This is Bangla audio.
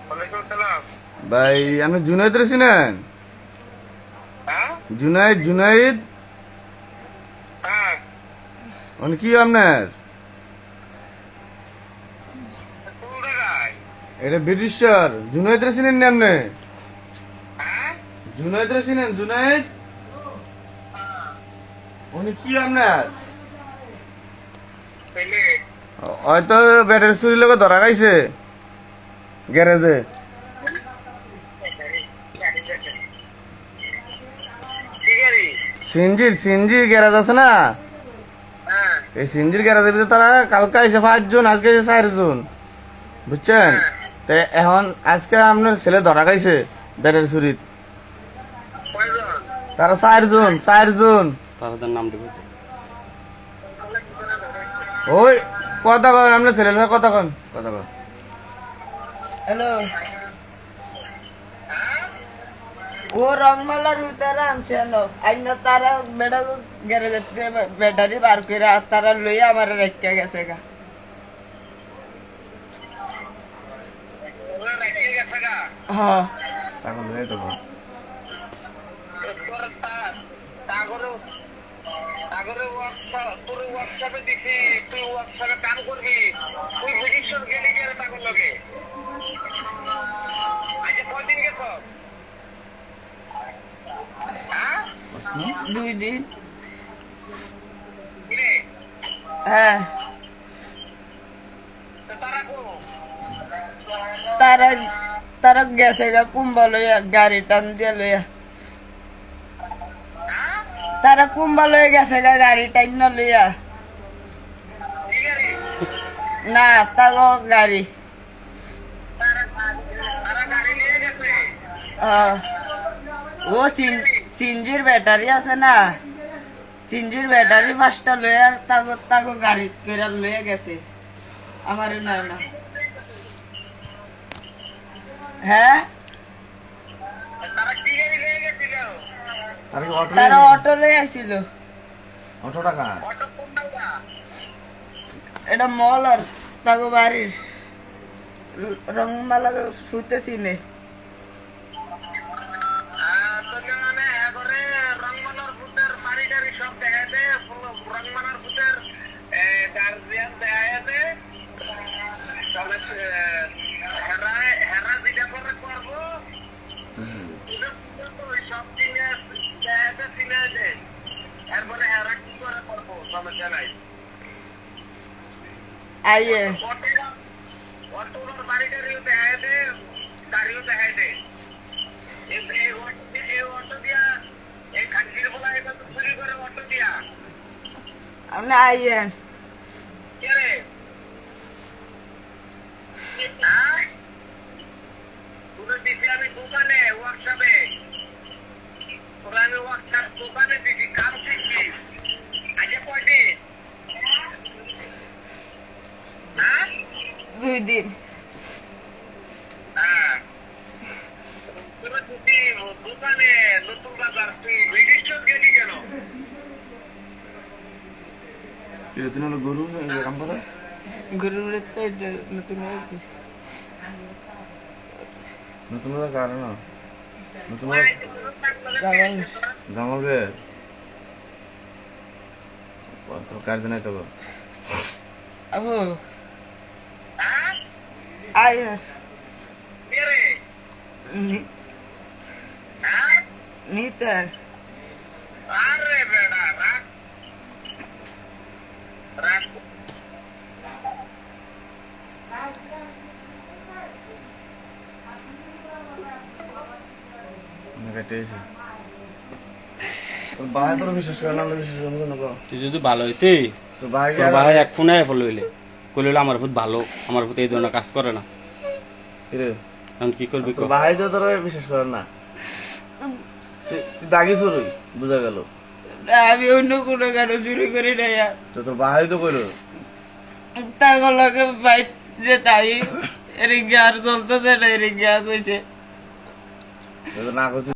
ওয়ালাইকুম সালাম। ভাই আপনি জুনাইদ রে চিনেন? হ্যাঁ জুনাইদ হ্যাঁ মানে কি আপনার? কোন জায়গায়? এটা ব্রিটিশ স্যার। জুনাইদ রে চিনেন না আপনি? হ্যাঁ জুনাইদ রে চিনেন? জুনাইদ উনি কি আপনার? ছেলে হয়তো ব্যাটারি চুরির লোক ধরা খাইছে গ্যারেজে। কি গাড়ি? সিনজির গ্যারেজ আছে না, হ্যাঁ এই সিনজির গ্যারেজের ভিতরে তারা কালকে আইসে 5 জন, আজকে আইসে 4 জন, বুঝছেন? তো এখন আজকে আপনার ছেলে ধরা খাইছে ব্যাটারি চুরিত। কয়জন? তারা 4 জন। তাদের নাম দেবো। ওই কথা কন, আপনার ছেলের সাথে কথা কন। হ্যালো, ও রংমালার ভিতরে আনছে আইনা তারা বেটা গ্যারেজের থেকে ব্যাটারি বার করে তারা লইয়া আমার রেখে গেছে গা। ওরা রেখে গেছে গা? হ্যাঁ তখন এই তো বল। তোর সাগরে তোর ওয়ার্কশপে দেখি, তুই ওয়ার্কশপে কাম করবি, তুই ভেরিফিকেশন গেলি গেলে তাগর লগে আজকে কয়দিন গেছ? হ্যাঁ 2 দিন। কিরে হ্যাঁ তো তারা করো তারা তারা গেছে গা কুম্বা লইয়া, গাড়ি টান দিয়ে লইয়া। হ্যাঁ তারা কুম্বা লইয়া গেছে গা গাড়ি টান না লইয়া। কি গাড়ি? না তাগো গাড়ি। তারা গাড়ি নিয়ে গেছে? হ্যাঁ। ও সিনজির ব্যাটারি আছে না, সিনজির ব্যাটারি 5টা লইয়া তাগো গাড়ি করে লইয়া গেছে। আমার না না। হ্যাঁ তারা কি গাড়ি নিয়ে গেছিল? তারা অটো লই আসছিল। অটো টাকা অটো কোন নাম্বার? এটা মলর তাগো বাড়ির রংমালা শুতেছি নে। তোকে মানে এবারে রংমালার ভূতের বাড়ি টাড়ি সব দেখাতে, রংমালার ভূতের গার্জিয়ান দেখাতে, তবে হেরা যেটা করে করবো ওই সব জিনিস দেখাতে চিনে দে, এরপরে হেরা কি করে করবো সমস্যা নাই। আইয়ে অটোর বাড়ি টাড়িও দেখায় দে, গাড়িও দেখায় দে। এই অটো দিয়া এই খানকির বলা এটা তো চুরি করে অটো দিয়া। আপনি আইয়েন। কে রে? হ্যাঁ? তোরে দিছি আমি দোকানে, ওয়ার্কশপে। তোরা আমি ওয়ার্কশপ দোকানে দিছি, কাম শিখছি। আজকে কয়দিন? হ্যাঁ 2 দিন। হ্যাঁ তোরা দিছি দোকানে, নতুন বাজার, তুই রেজিস্ট্রেশন গেলি কেন? তুমি হলো গরু কাম করো। গরুর তো নতুন হয়েছে। নতুন কারণ নতুন জামাই জামাবে কার দিন তো আবু হ্যাঁ আইয়েন। কে রে? হ্যাঁ নিতেন আরে বেড়া রাখ রাখ। বাহায় তোর বিশ্বাস করে না, আমরা বিশ্বাস করবো না গো। তুই যদি ভালো হইতে তো ভাই তোর ভাই এক ফোনে ফলো হইলে কইলে আমার ভূত ভালো, আমার ভূত এই ধরনের কাজ করে না। রে এখন কি করবি? তোর ভাই তো তোর বিশ্বাস করে না, তুই দাগি চুরি বুঝা গেল। আমি অন্য কোনো গাড়ি চুরি করি না। তো তোর ভাই তো কইলো তাগুলোকে বাইক যে তাই রিঙ্গে আর চলতেছে না, রিঙ্গে আর হয়েছে না করতে